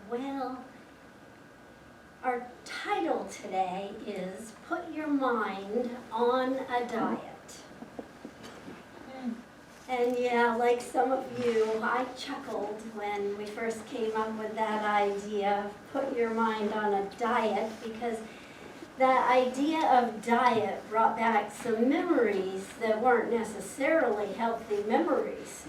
Well, our title today is Put Your Mind on a Diet. And yeah, like some of you, I chuckled when we first came up with that idea, put your mind on a diet, because that idea of diet brought back some memories that weren't necessarily healthy memories.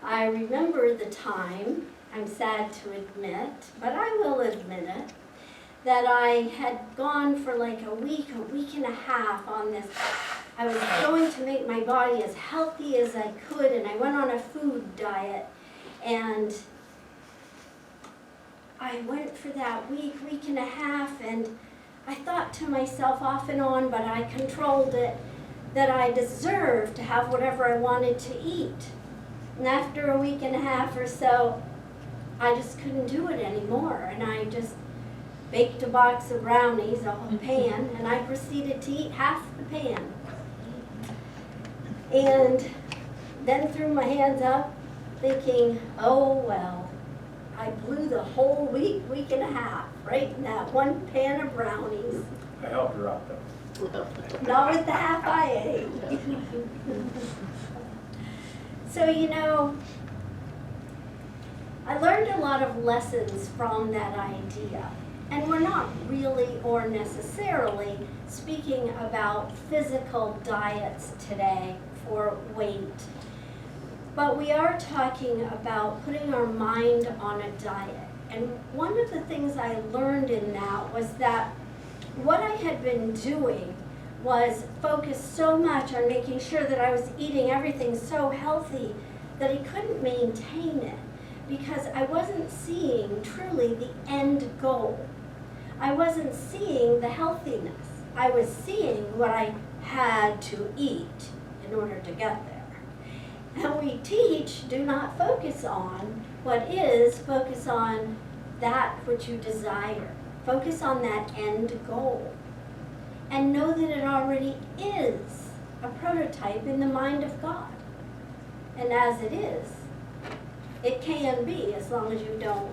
I remember the time, I'm sad to admit, but I will admit it, that I had gone for like a week and a half on this. I was going to make my body as healthy as I could, and I went on a food diet, and I went for that week and a half, and I thought to myself off and on, but I controlled it, that I deserved to have whatever I wanted to eat. And after a week and a half or so, I just couldn't do it anymore, and I just baked a box of brownies, a whole pan, and I proceeded to eat half the pan. And then threw my hands up, thinking, oh well, I blew the whole week and a half, right in that one pan of brownies. I helped her out though. Not with the half I ate. So, you know, I learned a lot of lessons from that idea. And we're not really or necessarily speaking about physical diets today for weight. But we are talking about putting our mind on a diet. And one of the things I learned in that was that what I had been doing was focus so much on making sure that I was eating everything so healthy that I couldn't maintain it because I wasn't seeing truly the end goal. I wasn't seeing the healthiness. I was seeing what I had to eat in order to get there. And we teach, do not focus on what is, focus on that which you desire. Focus on that end goal. And know that it already is a prototype in the mind of God. And as it is, it can be as long as you don't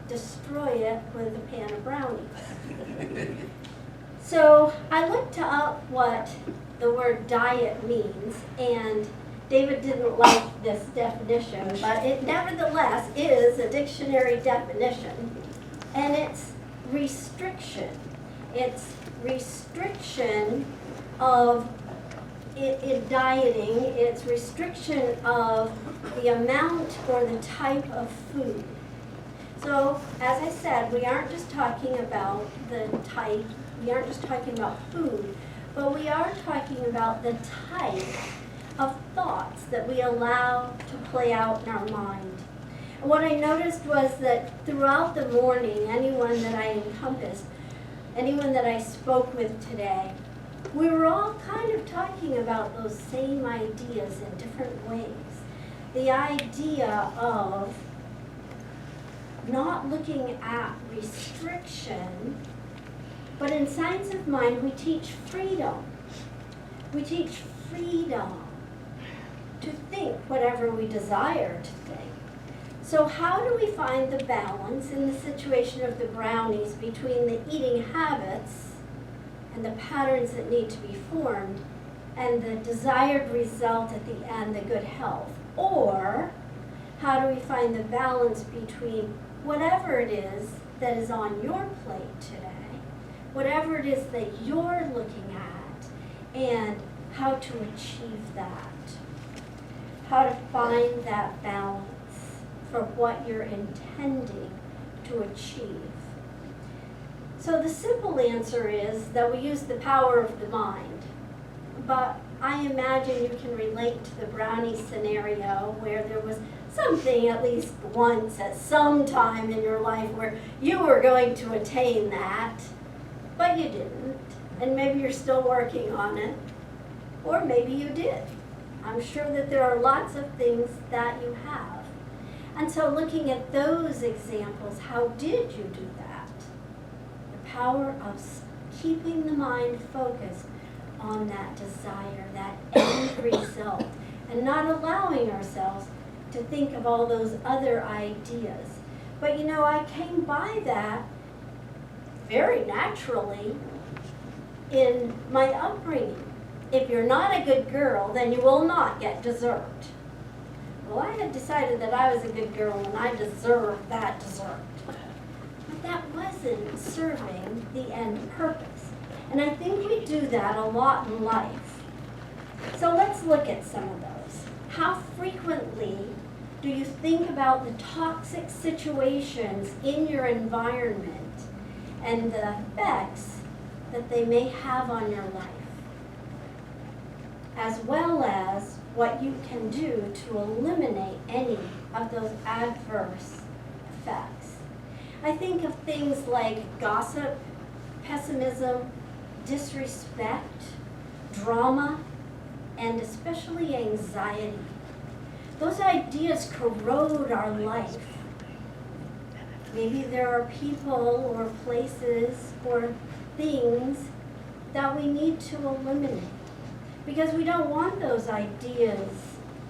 destroy it with a pan of brownies. So I looked up what the word diet means, and David didn't like this definition, but it nevertheless is a dictionary definition, and it's restriction. It's restriction of, in dieting, it's restriction of the amount or the type of food. So, as I said, we aren't just talking about the type, we aren't just talking about food, but we are talking about the type of thoughts that we allow to play out in our mind. And what I noticed was that throughout the morning, anyone that I encompassed, anyone that I spoke with today, we were all kind of talking about those same ideas in different ways. The idea of not looking at restriction, but in Science of Mind we teach freedom. We teach freedom to think whatever we desire to think. So how do we find the balance in the situation of the brownies between the eating habits and the patterns that need to be formed and the desired result at the end, the good health? Or how do we find the balance between whatever it is that is on your plate today, whatever it is that you're looking at, and how to achieve that? How to find that balance for what you're intending to achieve. So the simple answer is that we use the power of the mind. But I imagine you can relate to the brownie scenario where there was something at least once at some time in your life where you were going to attain that, but you didn't. And maybe you're still working on it, or maybe you did. I'm sure that there are lots of things that you have. And so looking at those examples, how did you do that? The power of keeping the mind focused on that desire, that end result, and not allowing ourselves to think of all those other ideas, But you know, I came by that very naturally in my upbringing. If you're not a good girl, then you will not get dessert. Well, I had decided that I was a good girl and I deserved that dessert. But that wasn't serving the end purpose. And I think we do that a lot in life. So let's look at some of those. How frequently do you think about the toxic situations in your environment and the effects that they may have on your life, as well as what you can do to eliminate any of those adverse effects? I think of things like gossip, pessimism, disrespect, drama, and especially anxiety. Those ideas corrode our life. Maybe there are people or places or things that we need to eliminate because we don't want those ideas,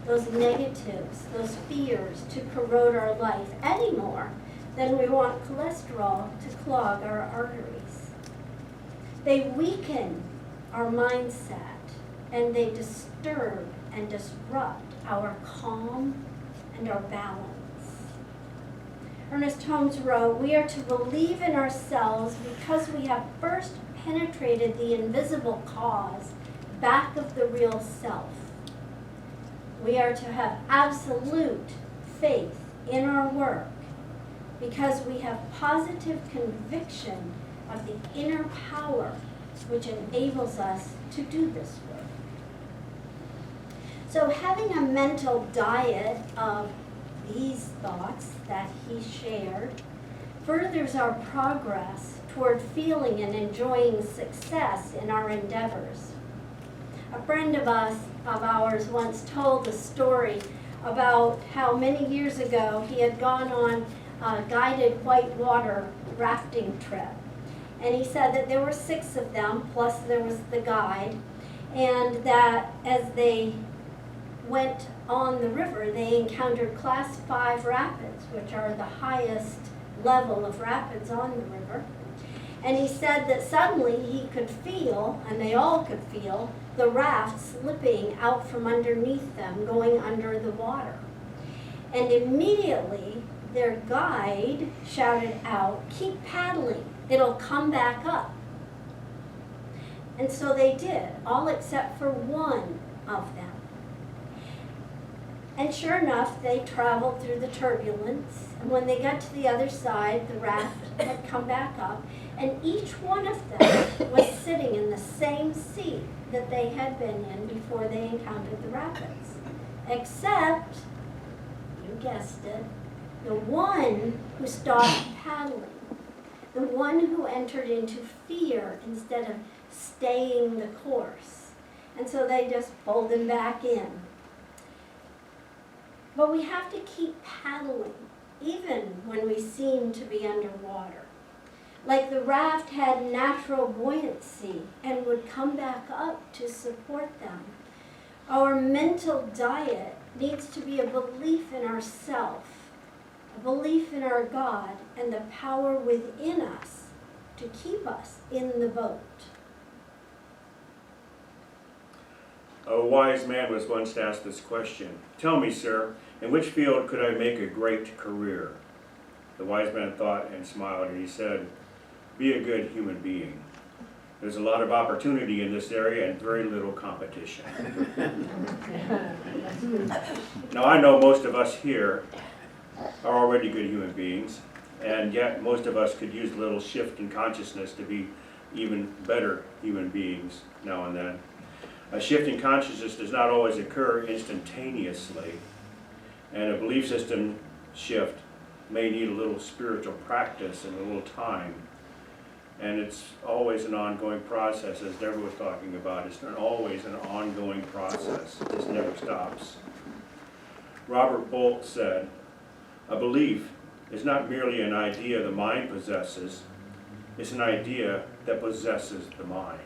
those negatives, those fears to corrode our life any more than we want cholesterol to clog our arteries. They weaken our mindset and they disturb and disrupt our calm and our balance. Ernest Holmes wrote, "We are to believe in ourselves because we have first penetrated the invisible cause back of the real self. We are to have absolute faith in our work because we have positive conviction of the inner power which enables us to do this work." So having a mental diet of these thoughts that he shared furthers our progress toward feeling and enjoying success in our endeavors. A friend of ours once told a story about how many years ago he had gone on a guided whitewater rafting trip. And he said that there were 6 of them, plus there was the guide, and that as they went on the river, they encountered class 5 rapids, which are the highest level of rapids on the river. And he said that suddenly he could feel, and they all could feel, the raft slipping out from underneath them, going under the water. And immediately their guide shouted out, "Keep paddling, it'll come back up." And so they did, all except for one of them. And sure enough, they traveled through the turbulence, and when they got to the other side, the raft had come back up, and each one of them was sitting in the same seat that they had been in before they encountered the rapids. Except, you guessed it, the one who stopped paddling, the one who entered into fear instead of staying the course. And so they just pulled him back in. But we have to keep paddling, even when we seem to be underwater. Like the raft had natural buoyancy and would come back up to support them. Our mental diet needs to be a belief in ourself, a belief in our God, and the power within us to keep us in the boat. A wise man was once asked this question, "Tell me, sir, in which field could I make a great career?" The wise man thought and smiled, and he said, "Be a good human being. There's a lot of opportunity in this area and very little competition." Now, I know most of us here are already good human beings, and yet most of us could use a little shift in consciousness to be even better human beings now and then. A shift in consciousness does not always occur instantaneously, and a belief system shift may need a little spiritual practice and a little time. And it's always an ongoing process, as Deborah was talking about. It's always an ongoing process. It just never stops. Robert Bolt said, "A belief is not merely an idea the mind possesses, it's an idea that possesses the mind."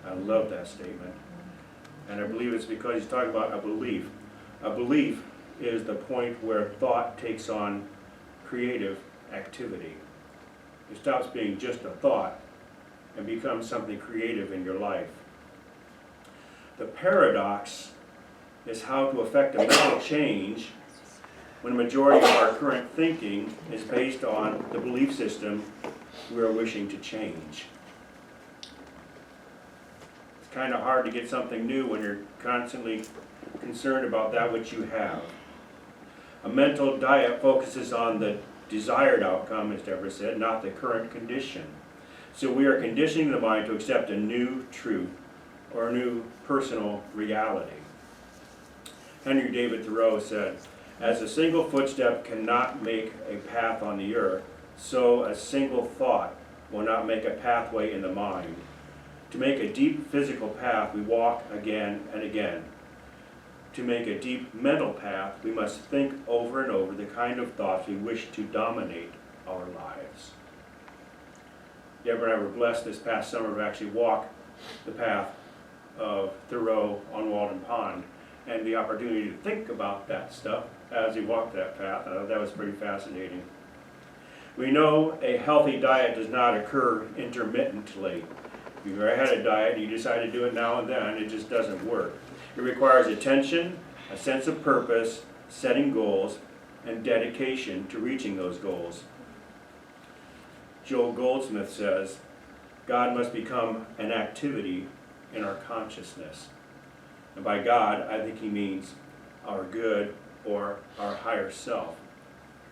I love that statement. And I believe it's because he's talking about a belief. A belief is the point where thought takes on creative activity. It stops being just a thought and becomes something creative in your life. The paradox is how to effect a mental change when a majority of our current thinking is based on the belief system we are wishing to change. It's kind of hard to get something new when you're constantly concerned about that which you have. A mental diet focuses on the desired outcome, as Deborah said, not the current condition. So we are conditioning the mind to accept a new truth or a new personal reality. Henry David Thoreau said, "As a single footstep cannot make a path on the earth, so a single thought will not make a pathway in the mind. To make a deep physical path, we walk again and again. To make a deep mental path, we must think over and over the kind of thoughts we wish to dominate our lives." Deborah and I were blessed this past summer to actually walk the path of Thoreau on Walden Pond, and the opportunity to think about that stuff as we walked that path. That was pretty fascinating. We know a healthy diet does not occur intermittently. If you've ever had a diet, you decide to do it now and then, it just doesn't work. It requires attention, a sense of purpose, setting goals, and dedication to reaching those goals. Joel Goldsmith says, God must become an activity in our consciousness. And by God, I think he means our good or our higher self,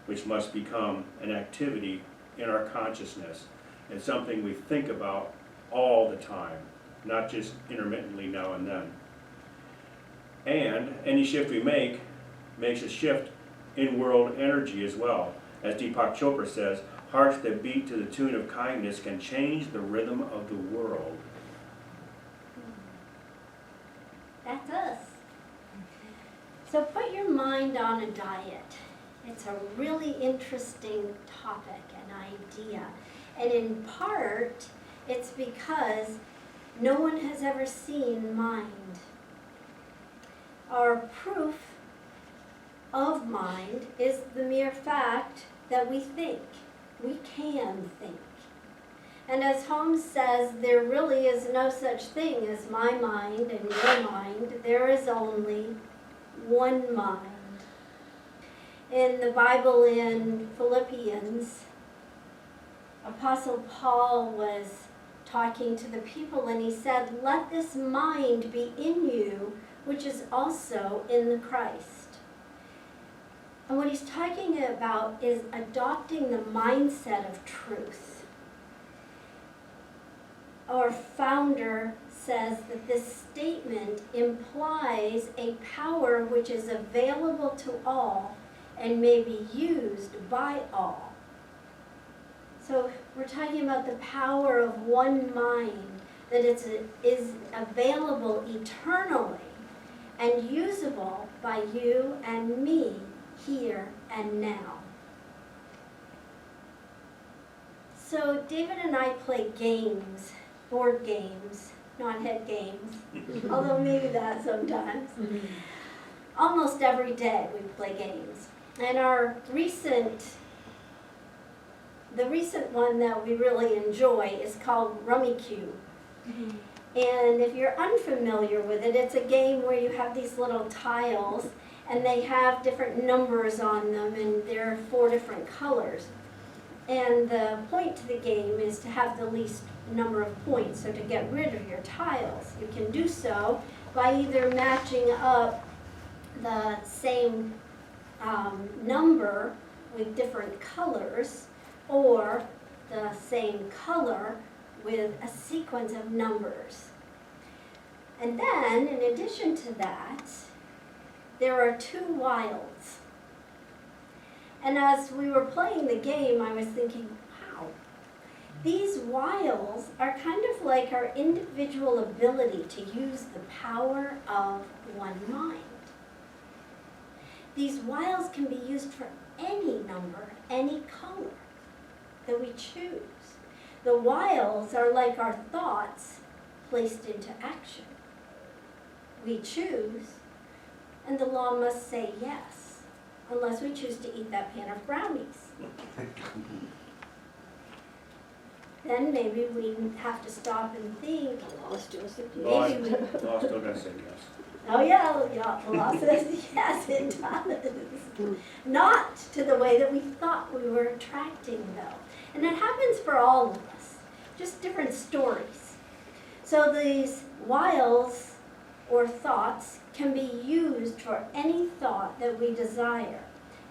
which must become an activity in our consciousness and something we think about all the time, not just intermittently now and then. And any shift we make makes a shift in world energy as well. As Deepak Chopra says, hearts that beat to the tune of kindness can change the rhythm of the world. That's us. So put your mind on a diet. It's a really interesting topic and idea. And in part, it's because no one has ever seen mind. Our proof of mind is the mere fact that we think. We can think. And as Holmes says, there really is no such thing as my mind and your mind. There is only one mind. In the Bible in Philippians, Apostle Paul was talking to the people and he said, "Let this mind be in you, which is also in the Christ." And what he's talking about is adopting the mindset of truth. Our founder says that this statement implies a power which is available to all and may be used by all. So we're talking about the power of one mind, that it is available eternally and usable by you and me here and now. So David and I play games, board games, not head games, although maybe that sometimes. Almost every day we play games. And the recent one that we really enjoy is called Rummikub. And if you're unfamiliar with it, it's a game where you have these little tiles and they have different numbers on them and there are 4 different colors. And the point to the game is to have the least number of points, so to get rid of your tiles. You can do so by either matching up the same number with different colors or the same color with a sequence of numbers. And then, in addition to that, there are 2 wilds. And as we were playing the game, I was thinking, wow, these wilds are kind of like our individual ability to use the power of one mind. These wilds can be used for any number, any color that we choose. The wilds are like our thoughts placed into action. We choose, and the law must say yes, unless we choose to eat that pan of brownies. Then maybe we have to stop and think, Lost Joseph. Law maybe we, law still gonna say yes. oh yeah, the law says yes, it does. Not to the way that we thought we were attracting though. And it happens for all of us, just different stories. So these wiles or thoughts can be used for any thought that we desire.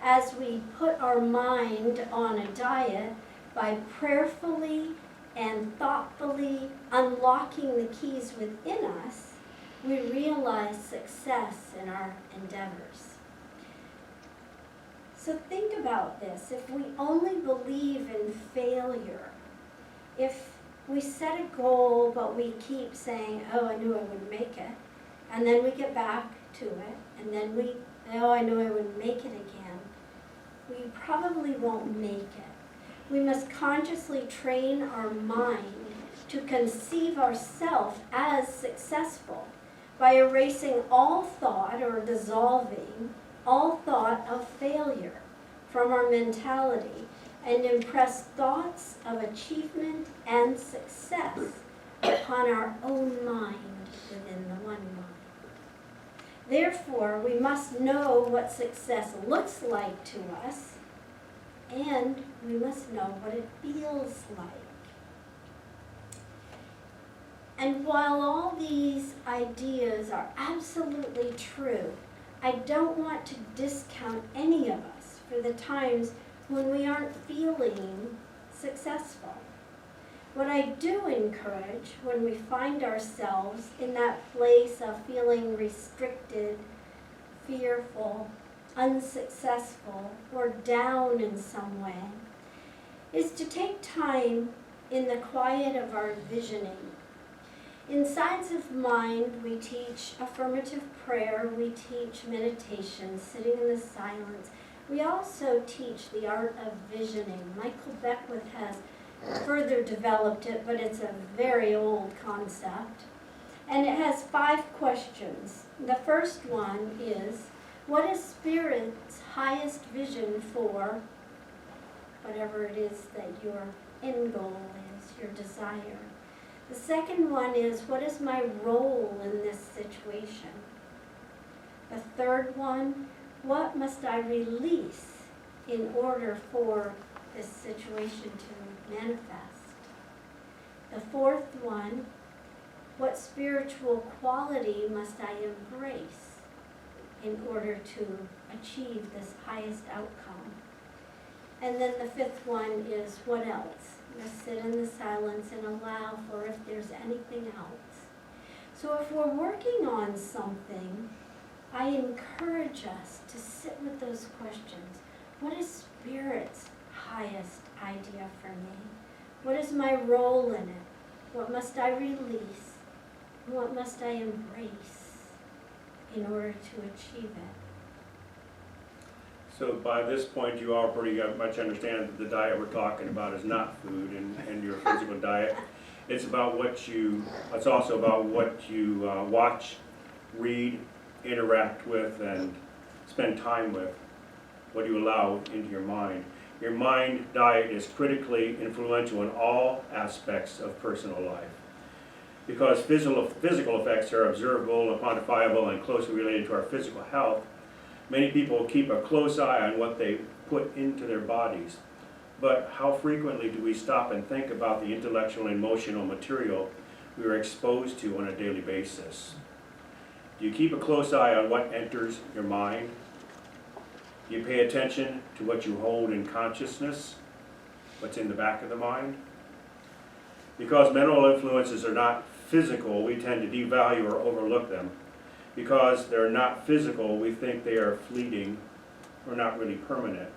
As we put our mind on a diet by prayerfully and thoughtfully unlocking the keys within us, we realize success in our endeavors. So think about this. If we only believe in failure, if we set a goal but we keep saying, oh, I knew I wouldn't make it, and then we get back to it, and then oh, I knew I wouldn't make it again, we probably won't make it. We must consciously train our mind to conceive ourselves as successful by erasing all thought or dissolving all thought of failure from our mentality and impress thoughts of achievement and success upon our own mind within the one mind. Therefore, we must know what success looks like to us, and we must know what it feels like. And while all these ideas are absolutely true, I don't want to discount any of us for the times when we aren't feeling successful. What I do encourage when we find ourselves in that place of feeling restricted, fearful, unsuccessful, or down in some way, is to take time in the quiet of our visioning. In Sides of Mind, we teach affirmative prayer, we teach meditation, sitting in the silence. We also teach the art of visioning. Michael Beckwith has further developed it, but it's a very old concept. And it has 5 questions. The first one is, what is Spirit's highest vision for whatever it is that your end goal is, your desire? The second one is, what is my role in this situation? The third one, what must I release in order for this situation to manifest? The fourth one, what spiritual quality must I embrace in order to achieve this highest outcome? And then the fifth one is, what else? Just sit in the silence and allow for if there's anything else. So if we're working on something, I encourage us to sit with those questions. What is Spirit's highest idea for me? What is my role in it? What must I release? What must I embrace in order to achieve it? So by this point, you all pretty much understand that the diet we're talking about is not food and your physical diet. It's about it's also about what you watch, read, interact with, and spend time with. What do you allow into your mind? Your mind diet is critically influential in all aspects of personal life. Because physical effects are observable, quantifiable, and closely related to our physical health, many people keep a close eye on what they put into their bodies. But how frequently do we stop and think about the intellectual and emotional material we are exposed to on a daily basis? Do you keep a close eye on what enters your mind? Do you pay attention to what you hold in consciousness, what's in the back of the mind? Because mental influences are not physical, we tend to devalue or overlook them. Because they're not physical, we think they are fleeting or not really permanent,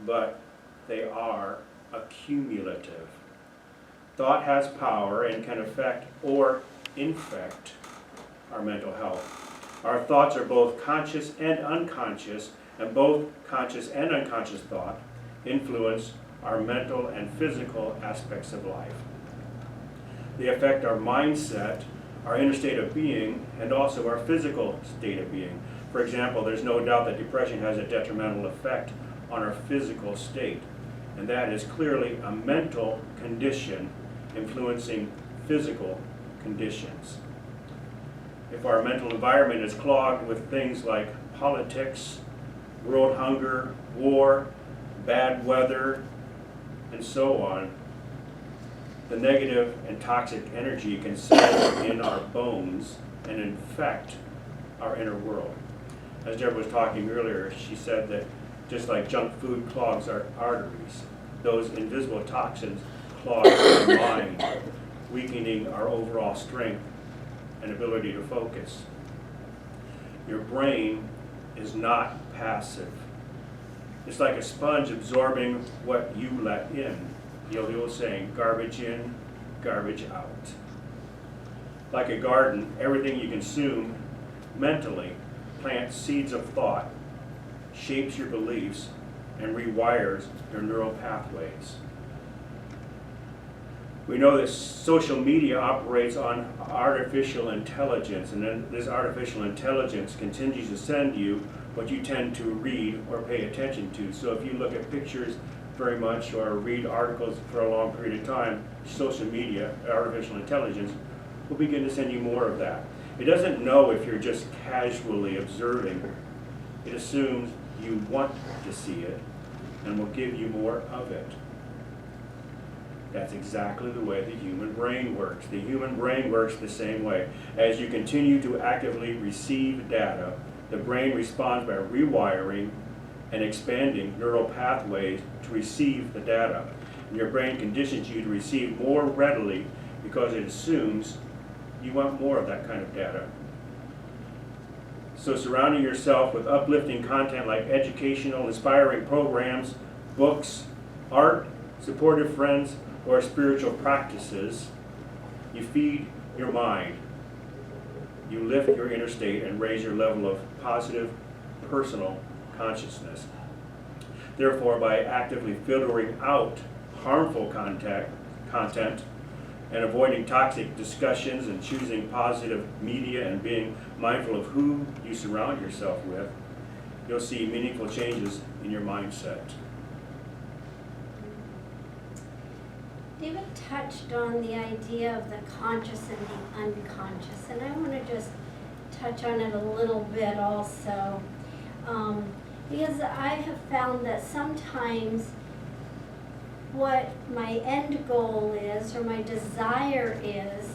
but they are accumulative. Thought has power and can affect or infect our mental health. Our thoughts are both conscious and unconscious, and both conscious and unconscious thought influence our mental and physical aspects of life. They affect our mindset, our inner state of being, and also our physical state of being. For example, there's no doubt that depression has a detrimental effect on our physical state, and that is clearly a mental condition influencing physical conditions. If our mental environment is clogged with things like politics, world hunger, war, bad weather, and so on, the negative and toxic energy can settle in our bones and infect our inner world. As Deborah was talking earlier, she said that just like junk food clogs our arteries, those invisible toxins clog our mind, weakening our overall strength and ability to focus. Your brain is not passive. It's like a sponge absorbing what you let in. You know the old saying, garbage in, garbage out. Like a garden, everything you consume mentally plants seeds of thought, shapes your beliefs, and rewires your neural pathways. We know that social media operates on artificial intelligence, and then this artificial intelligence continues to send you what you tend to read or pay attention to. So if you look at pictures very much or read articles for a long period of time, social media, artificial intelligence, will begin to send you more of that. It doesn't know if you're just casually observing. It assumes you want to see it and will give you more of it. That's exactly the way the human brain works. The human brain works the same way. As you continue to actively receive data, the brain responds by rewiring and expanding neural pathways to receive the data. And your brain conditions you to receive more readily because it assumes you want more of that kind of data. So surrounding yourself with uplifting content like educational, inspiring programs, books, art, supportive friends, or spiritual practices, you feed your mind. You lift your inner state and raise your level of positive personal consciousness. Therefore, by actively filtering out harmful content and avoiding toxic discussions and choosing positive media and being mindful of who you surround yourself with, you'll see meaningful changes in your mindset. David touched on the idea of the conscious and the unconscious, and I want to just touch on it a little bit also, because I have found that sometimes what my end goal is, or my desire is,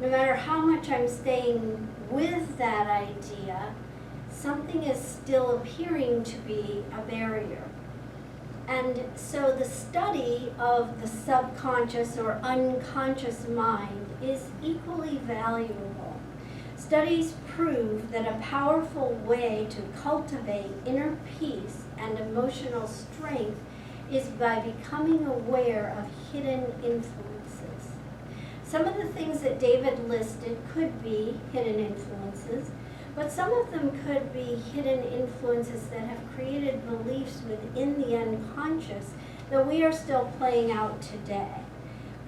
no matter how much I'm staying with that idea, something is still appearing to be a barrier. And so the study of the subconscious or unconscious mind is equally valuable. Studies prove that a powerful way to cultivate inner peace and emotional strength is by becoming aware of hidden influences. Some of the things that David listed could be hidden influences, but some of them could be hidden influences that have created beliefs within the unconscious that we are still playing out today.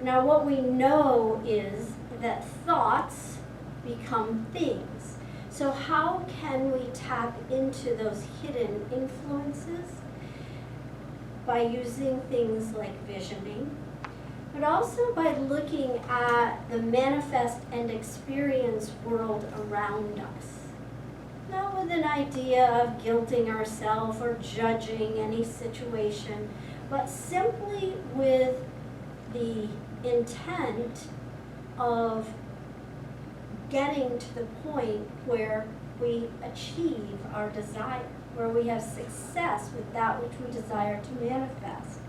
Now, what we know is that thoughts become things. So how can we tap into those hidden influences? By using things like visioning, but also by looking at the manifest and experience world around us. Not with an idea of guilting ourselves or judging any situation, but simply with the intent of getting to the point where we achieve our desire, where we have success with that which we desire to manifest.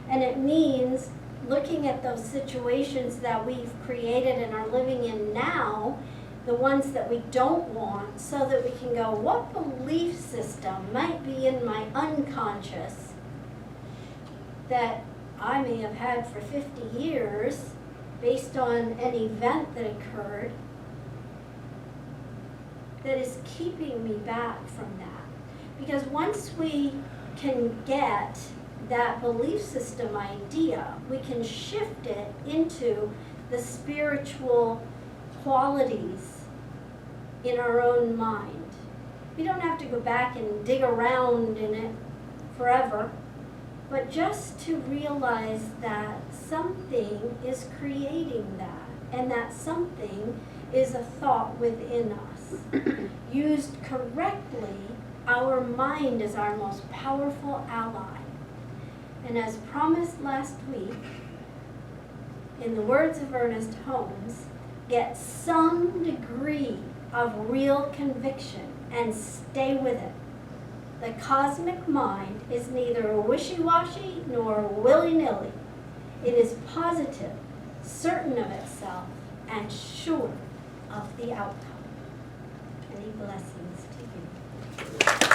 And it means looking at those situations that we've created and are living in now, the ones that we don't want, so that we can go, what belief system might be in my unconscious that I may have had for 50 years based on an event that occurred that is keeping me back from that. Because once we can get that belief system idea, we can shift it into the spiritual qualities in our own mind. We don't have to go back and dig around in it forever, but just to realize that something is creating that, and that something is a thought within us. Used correctly, our mind is our most powerful ally. And as promised last week, in the words of Ernest Holmes, get some degree of real conviction and stay with it. The cosmic mind is neither wishy-washy nor willy-nilly. It is positive, certain of itself, and sure of the outcome. Many blessings to you.